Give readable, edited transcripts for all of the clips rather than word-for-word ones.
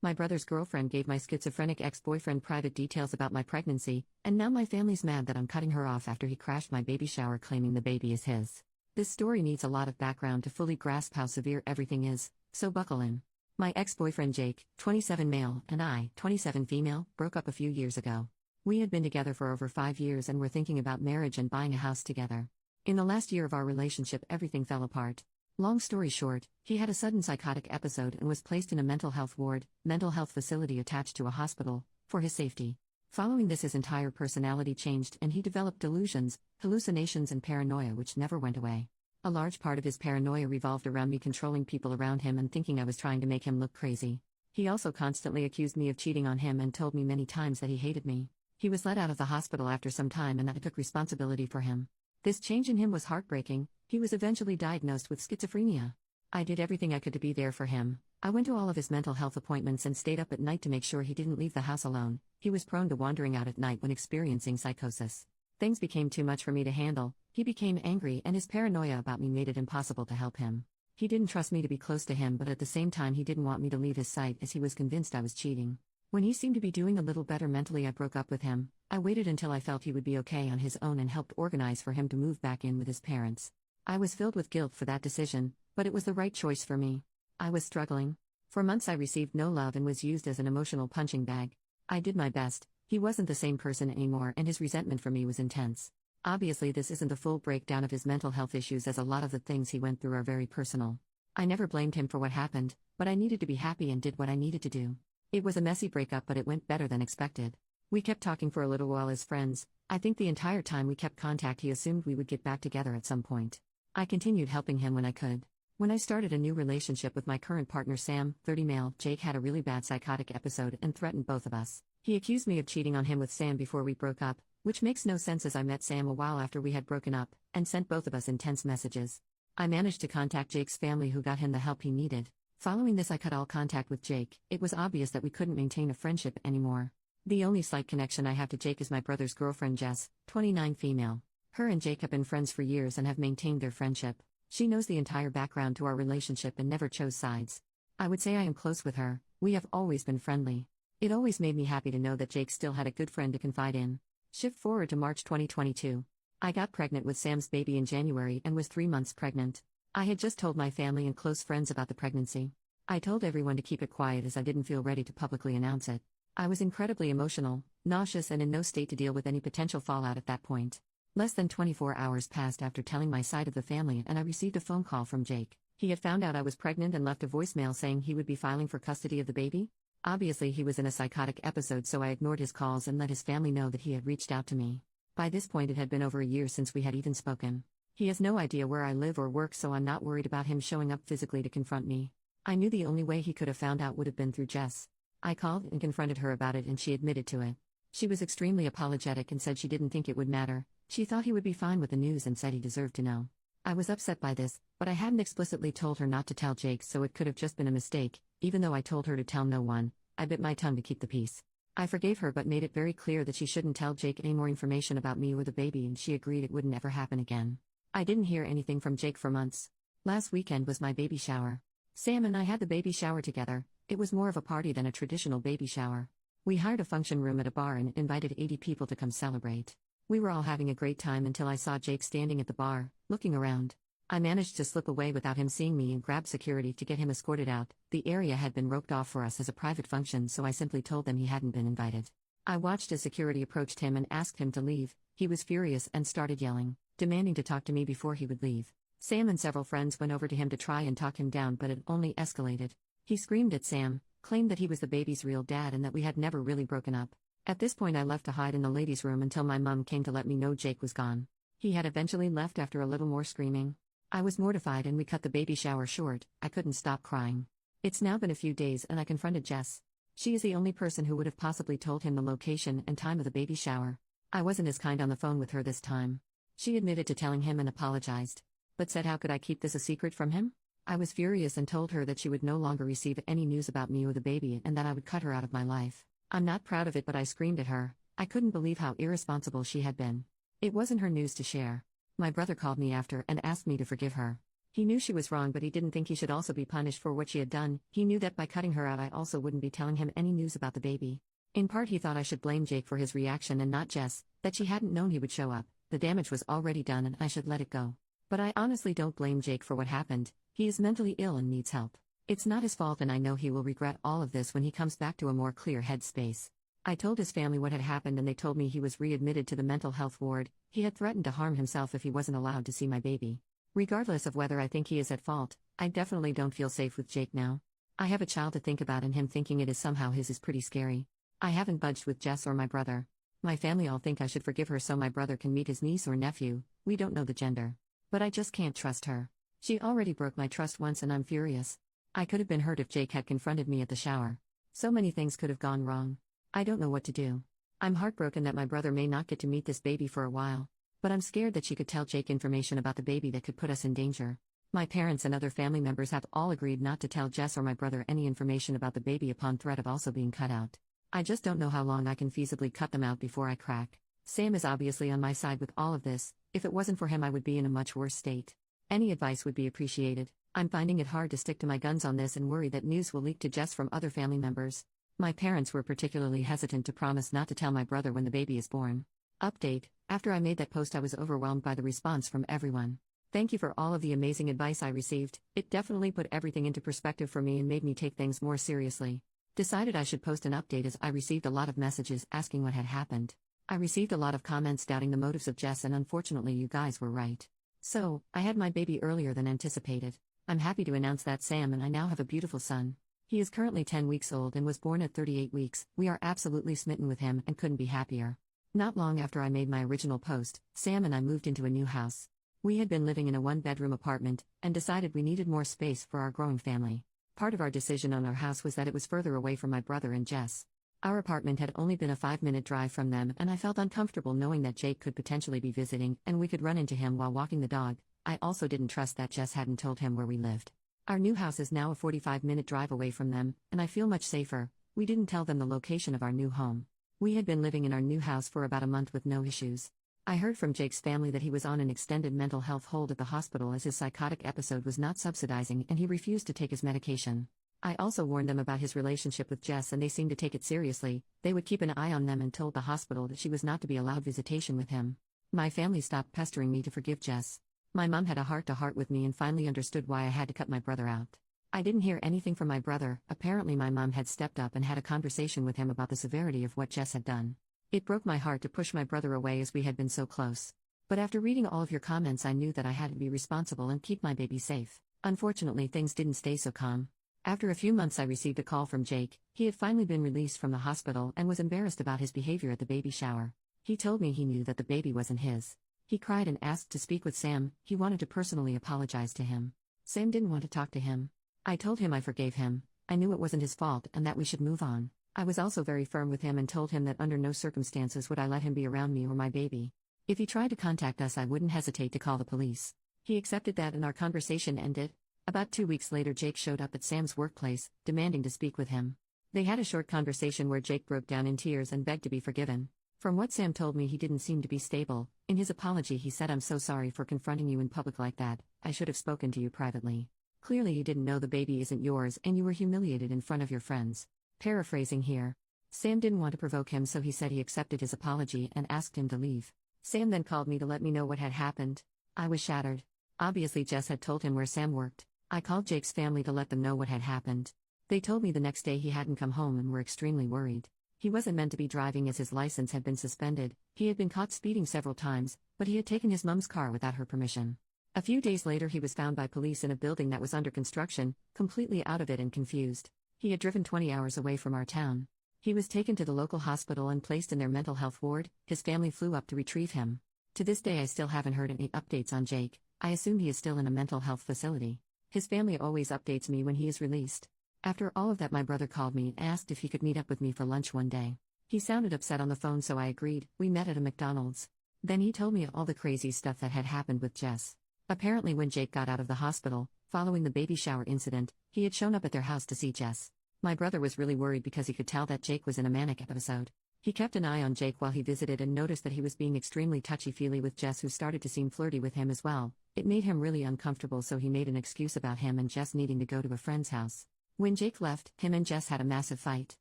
My brother's girlfriend gave my schizophrenic ex-boyfriend private details about my pregnancy, and now my family's mad that I'm cutting her off after he crashed my baby shower claiming the baby is his. This story needs a lot of background to fully grasp how severe everything is, so buckle in. My ex-boyfriend Jake, 27 male, and I, 27 female, broke up a few years ago. We had been together for over 5 years and were thinking about marriage and buying a house together. In the last year of our relationship, everything fell apart. Long story short, he had a sudden psychotic episode and was placed in a mental health ward, mental health facility attached to a hospital, for his safety. Following this, his entire personality changed and he developed delusions, hallucinations, and paranoia which never went away. A large part of his paranoia revolved around me controlling people around him and thinking I was trying to make him look crazy. He also constantly accused me of cheating on him and told me many times that he hated me. He was let out of the hospital after some time and I took responsibility for him. This change in him was heartbreaking. He was eventually diagnosed with schizophrenia. I did everything I could to be there for him. I went to all of his mental health appointments and stayed up at night to make sure he didn't leave the house alone. He was prone to wandering out at night when experiencing psychosis. Things became too much for me to handle. He became angry and his paranoia about me made it impossible to help him. He didn't trust me to be close to him, but at the same time he didn't want me to leave his sight as he was convinced I was cheating. When he seemed to be doing a little better mentally, I broke up with him. I waited until I felt he would be okay on his own and helped organize for him to move back in with his parents. I was filled with guilt for that decision, but it was the right choice for me. I was struggling. For months I received no love and was used as an emotional punching bag. I did my best. He wasn't the same person anymore and his resentment for me was intense. Obviously this isn't the full breakdown of his mental health issues, as a lot of the things he went through are very personal. I never blamed him for what happened, but I needed to be happy and did what I needed to do. It was a messy breakup, but it went better than expected. We kept talking for a little while as friends. I think the entire time we kept contact he assumed we would get back together at some point. I continued helping him when I could. When I started a new relationship with my current partner Sam, 30 male, Jake had a really bad psychotic episode and threatened both of us. He accused me of cheating on him with Sam before we broke up, which makes no sense as I met Sam a while after we had broken up, and sent both of us intense messages. I managed to contact Jake's family, who got him the help he needed. Following this, I cut all contact with Jake. It was obvious that we couldn't maintain a friendship anymore. The only slight connection I have to Jake is my brother's girlfriend Jess, 29 female. Her and Jake have been friends for years and have maintained their friendship. She knows the entire background to our relationship and never chose sides. I would say I am close with her. We have always been friendly. It always made me happy to know that Jake still had a good friend to confide in. Shift forward to March 2022. I got pregnant with Sam's baby in January and was 3 months pregnant. I had just told my family and close friends about the pregnancy. I told everyone to keep it quiet as I didn't feel ready to publicly announce it. I was incredibly emotional, nauseous, and in no state to deal with any potential fallout at that point. Less than 24 hours passed after telling my side of the family and I received a phone call from Jake. He had found out I was pregnant and left a voicemail saying he would be filing for custody of the baby. Obviously he was in a psychotic episode, so I ignored his calls and let his family know that he had reached out to me. By this point it had been over a year since we had even spoken. He has no idea where I live or work, so I'm not worried about him showing up physically to confront me. I knew the only way he could have found out would have been through Jess. I called and confronted her about it and she admitted to it. She was extremely apologetic and said she didn't think it would matter. She thought he would be fine with the news and said he deserved to know. I was upset by this, but I hadn't explicitly told her not to tell Jake, so it could have just been a mistake. Even though I told her to tell no one, I bit my tongue to keep the peace. I forgave her but made it very clear that she shouldn't tell Jake any more information about me or the baby, and she agreed it wouldn't ever happen again. I didn't hear anything from Jake for months. Last weekend was my baby shower. Sam and I had the baby shower together. It was more of a party than a traditional baby shower. We hired a function room at a bar and invited 80 people to come celebrate. We were all having a great time until I saw Jake standing at the bar, looking around. I managed to slip away without him seeing me and grabbed security to get him escorted out. The area had been roped off for us as a private function, so I simply told them he hadn't been invited. I watched as security approached him and asked him to leave. He was furious and started yelling, demanding to talk to me before he would leave. Sam and several friends went over to him to try and talk him down, but it only escalated. He screamed at Sam, claimed that he was the baby's real dad and that we had never really broken up. At this point I left to hide in the ladies' room until my mom came to let me know Jake was gone. He had eventually left after a little more screaming. I was mortified and we cut the baby shower short. I couldn't stop crying. It's now been a few days and I confronted Jess. She is the only person who would have possibly told him the location and time of the baby shower. I wasn't as kind on the phone with her this time. She admitted to telling him and apologized, but said how could I keep this a secret from him? I was furious and told her that she would no longer receive any news about me or the baby and that I would cut her out of my life. I'm not proud of it, but I screamed at her. I couldn't believe how irresponsible she had been. It wasn't her news to share. My brother called me after and asked me to forgive her. He knew she was wrong, but he didn't think he should also be punished for what she had done. He knew that by cutting her out, I also wouldn't be telling him any news about the baby. In part, he thought I should blame Jake for his reaction and not Jess, that she hadn't known he would show up. The damage was already done and I should let it go. But I honestly don't blame Jake for what happened. He is mentally ill and needs help. It's not his fault, and I know he will regret all of this when he comes back to a more clear headspace. I told his family what had happened and they told me he was readmitted to the mental health ward. He had threatened to harm himself if he wasn't allowed to see my baby. Regardless of whether I think he is at fault, I definitely don't feel safe with Jake now. I have a child to think about, and him thinking it is somehow his is pretty scary. I haven't budged with Jess or my brother. My family all think I should forgive her so my brother can meet his niece or nephew. We don't know the gender. But I just can't trust her. She already broke my trust once and I'm furious. I could have been hurt if Jake had confronted me at the shower. So many things could have gone wrong. I don't know what to do. I'm heartbroken that my brother may not get to meet this baby for a while. But I'm scared that she could tell Jake information about the baby that could put us in danger. My parents and other family members have all agreed not to tell Jess or my brother any information about the baby upon threat of also being cut out. I just don't know how long I can feasibly cut them out before I crack. Sam is obviously on my side with all of this. If it wasn't for him, I would be in a much worse state. Any advice would be appreciated. I'm finding it hard to stick to my guns on this and worry that news will leak to Jess from other family members. My parents were particularly hesitant to promise not to tell my brother when the baby is born. Update: after I made that post, I was overwhelmed by the response from everyone. Thank you for all of the amazing advice I received. It definitely put everything into perspective for me and made me take things more seriously. Decided I should post an update as I received a lot of messages asking what had happened. I received a lot of comments doubting the motives of Jess, and unfortunately you guys were right. So, I had my baby earlier than anticipated. I'm happy to announce that Sam and I now have a beautiful son. He is currently 10 weeks old and was born at 38 weeks. We are absolutely smitten with him and couldn't be happier. Not long after I made my original post, Sam and I moved into a new house. We had been living in a one-bedroom apartment and decided we needed more space for our growing family. Part of our decision on our house was that it was further away from my brother and Jess. Our apartment had only been a 5-minute drive from them, and I felt uncomfortable knowing that Jake could potentially be visiting and we could run into him while walking the dog. I also didn't trust that Jess hadn't told him where we lived. Our new house is now a 45-minute drive away from them, and I feel much safer. We didn't tell them the location of our new home. We had been living in our new house for about a month with no issues. I heard from Jake's family that he was on an extended mental health hold at the hospital as his psychotic episode was not subsidizing and he refused to take his medication. I also warned them about his relationship with Jess and they seemed to take it seriously. They would keep an eye on them and told the hospital that she was not to be allowed visitation with him. My family stopped pestering me to forgive Jess. My mom had a heart-to-heart with me and finally understood why I had to cut my brother out. I didn't hear anything from my brother. Apparently my mom had stepped up and had a conversation with him about the severity of what Jess had done. It broke my heart to push my brother away as we had been so close. But after reading all of your comments, I knew that I had to be responsible and keep my baby safe. Unfortunately, things didn't stay so calm. After a few months, I received a call from Jake. He had finally been released from the hospital and was embarrassed about his behavior at the baby shower. He told me he knew that the baby wasn't his. He cried and asked to speak with Sam. He wanted to personally apologize to him. Sam didn't want to talk to him. I told him I forgave him. I knew it wasn't his fault and that we should move on. I was also very firm with him and told him that under no circumstances would I let him be around me or my baby. If he tried to contact us, I wouldn't hesitate to call the police. He accepted that and our conversation ended. About 2 weeks later, Jake showed up at Sam's workplace, demanding to speak with him. They had a short conversation where Jake broke down in tears and begged to be forgiven. From what Sam told me, he didn't seem to be stable. In his apology, he said, "I'm so sorry for confronting you in public like that. I should have spoken to you privately. Clearly you didn't know the baby isn't yours and you were humiliated in front of your friends." Paraphrasing here. Sam didn't want to provoke him, so he said he accepted his apology and asked him to leave. Sam then called me to let me know what had happened. I was shattered. Obviously Jess had told him where Sam worked. I called Jake's family to let them know what had happened. They told me the next day he hadn't come home and were extremely worried. He wasn't meant to be driving as his license had been suspended. He had been caught speeding several times, but he had taken his mom's car without her permission. A few days later he was found by police in a building that was under construction, completely out of it and confused. He had driven 20 hours away from our town. He was taken to the local hospital and placed in their mental health ward. His family flew up to retrieve him. To this day I still haven't heard any updates on Jake. I assume he is still in a mental health facility. His family always updates me when he is released. After all of that, my brother called me and asked if he could meet up with me for lunch one day. He sounded upset on the phone, so I agreed. We met at a McDonald's. Then he told me all the crazy stuff that had happened with Jess. Apparently when Jake got out of the hospital, following the baby shower incident, he had shown up at their house to see Jess. My brother was really worried because he could tell that Jake was in a manic episode. He kept an eye on Jake while he visited and noticed that he was being extremely touchy-feely with Jess, who started to seem flirty with him as well. It made him really uncomfortable, so he made an excuse about him and Jess needing to go to a friend's house. When Jake left, him and Jess had a massive fight.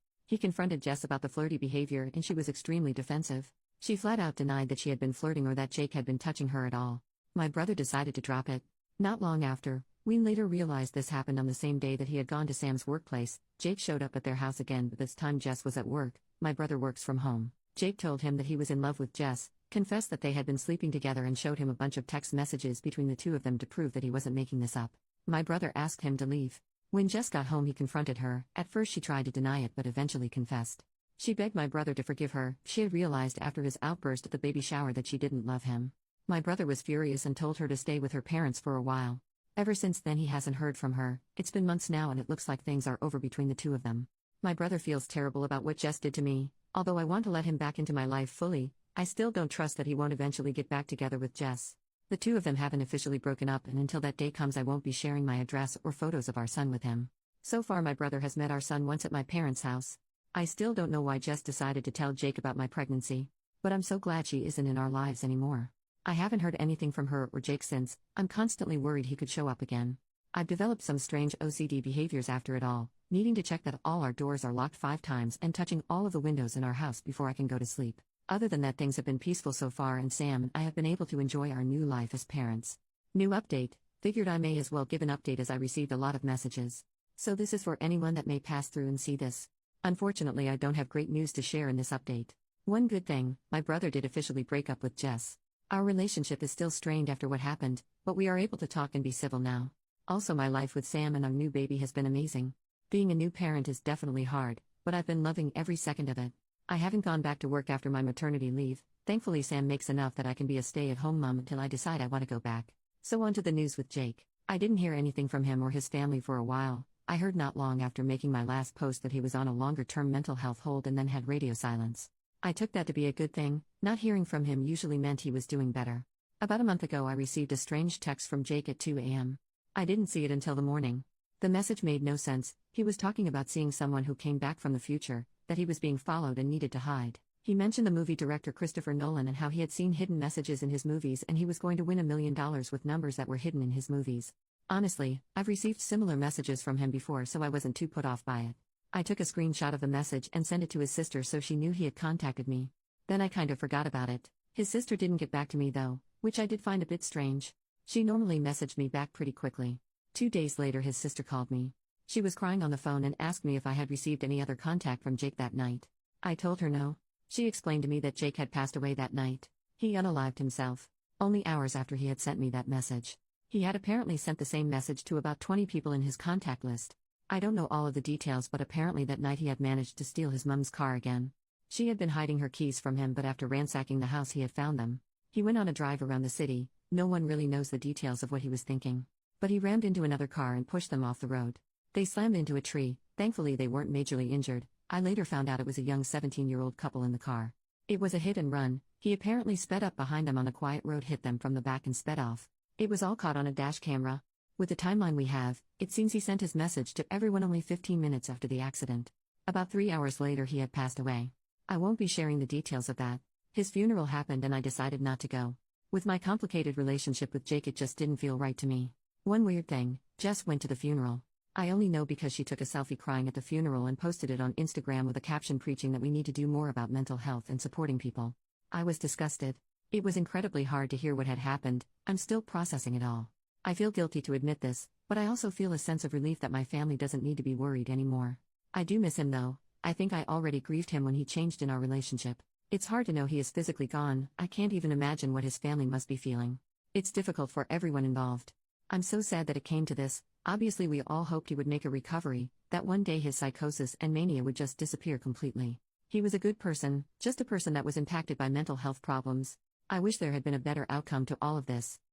He confronted Jess about the flirty behavior and she was extremely defensive. She flat out denied that she had been flirting or that Jake had been touching her at all. My brother decided to drop it. Not long after, we later realized this happened on the same day that he had gone to Sam's workplace. Jake showed up at their house again, but this time Jess was at work. My brother works from home. Jake told him that he was in love with Jess, confessed that they had been sleeping together, and showed him a bunch of text messages between the two of them to prove that he wasn't making this up. My brother asked him to leave. When Jess got home, he confronted her. At first she tried to deny it but eventually confessed. She begged my brother to forgive her. She had realized after his outburst at the baby shower that she didn't love him. My brother was furious and told her to stay with her parents for a while. Ever since then he hasn't heard from her. It's been months now and it looks like things are over between the two of them. My brother feels terrible about what Jess did to me. Although I want to let him back into my life fully, I still don't trust that he won't eventually get back together with Jess. The two of them haven't officially broken up, and until that day comes I won't be sharing my address or photos of our son with him. So far my brother has met our son once at my parents' house. I still don't know why Jess decided to tell Jake about my pregnancy. But I'm so glad she isn't in our lives anymore. I haven't heard anything from her or Jake since. I'm constantly worried he could show up again. I've developed some strange OCD behaviors after it all, needing to check that all our doors are locked 5 times and touching all of the windows in our house before I can go to sleep. Other than that, things have been peaceful so far, and Sam and I have been able to enjoy our new life as parents. New update. Figured I may as well give an update as I received a lot of messages. So this is for anyone that may pass through and see this. Unfortunately, I don't have great news to share in this update. One good thing, my brother did officially break up with Jess. Our relationship is still strained after what happened, but we are able to talk and be civil now. Also, my life with Sam and our new baby has been amazing. Being a new parent is definitely hard, but I've been loving every second of it. I haven't gone back to work after my maternity leave. Thankfully, Sam makes enough that I can be a stay-at-home mom until I decide I want to go back. So on to the news with Jake. I didn't hear anything from him or his family for a while. I heard not long after making my last post that he was on a longer-term mental health hold and then had radio silence. I took that to be a good thing. Not hearing from him usually meant he was doing better. About a month ago I received a strange text from Jake at 2 a.m. I didn't see it until the morning. The message made no sense. He was talking about seeing someone who came back from the future, that he was being followed and needed to hide. He mentioned the movie director Christopher Nolan and how he had seen hidden messages in his movies and he was going to win $1 million with numbers that were hidden in his movies. Honestly, I've received similar messages from him before, so I wasn't too put off by it. I took a screenshot of the message and sent it to his sister so she knew he had contacted me. Then I kind of forgot about it. His sister didn't get back to me though, which I did find a bit strange. She normally messaged me back pretty quickly. 2 days later his sister called me. She was crying on the phone and asked me if I had received any other contact from Jake that night. I told her no. She explained to me that Jake had passed away that night. He unalived himself. Only hours after he had sent me that message. He had apparently sent the same message to about 20 people in his contact list. I don't know all of the details, but apparently that night he had managed to steal his mom's car again. She had been hiding her keys from him, but after ransacking the house he had found them. He went on a drive around the city. No one really knows the details of what he was thinking. But he rammed into another car and pushed them off the road. They slammed into a tree. Thankfully they weren't majorly injured. I later found out it was a young 17-year-old couple in the car. It was a hit and run. He apparently sped up behind them on a quiet road, hit them from the back and sped off. It was all caught on a dash camera. With the timeline we have, it seems he sent his message to everyone only 15 minutes after the accident. About 3 hours later he had passed away. I won't be sharing the details of that. His funeral happened and I decided not to go. With my complicated relationship with Jake, it just didn't feel right to me. One weird thing, Jess went to the funeral. I only know because she took a selfie crying at the funeral and posted it on Instagram with a caption preaching that we need to do more about mental health and supporting people. I was disgusted. It was incredibly hard to hear what had happened. I'm still processing it all. I feel guilty to admit this, but I also feel a sense of relief that my family doesn't need to be worried anymore. I do miss him though. I think I already grieved him when he changed in our relationship. It's hard to know he is physically gone. I can't even imagine what his family must be feeling. It's difficult for everyone involved. I'm so sad that it came to this. Obviously we all hoped he would make a recovery, that one day his psychosis and mania would just disappear completely. He was a good person, just a person that was impacted by mental health problems. I wish there had been a better outcome to all of this.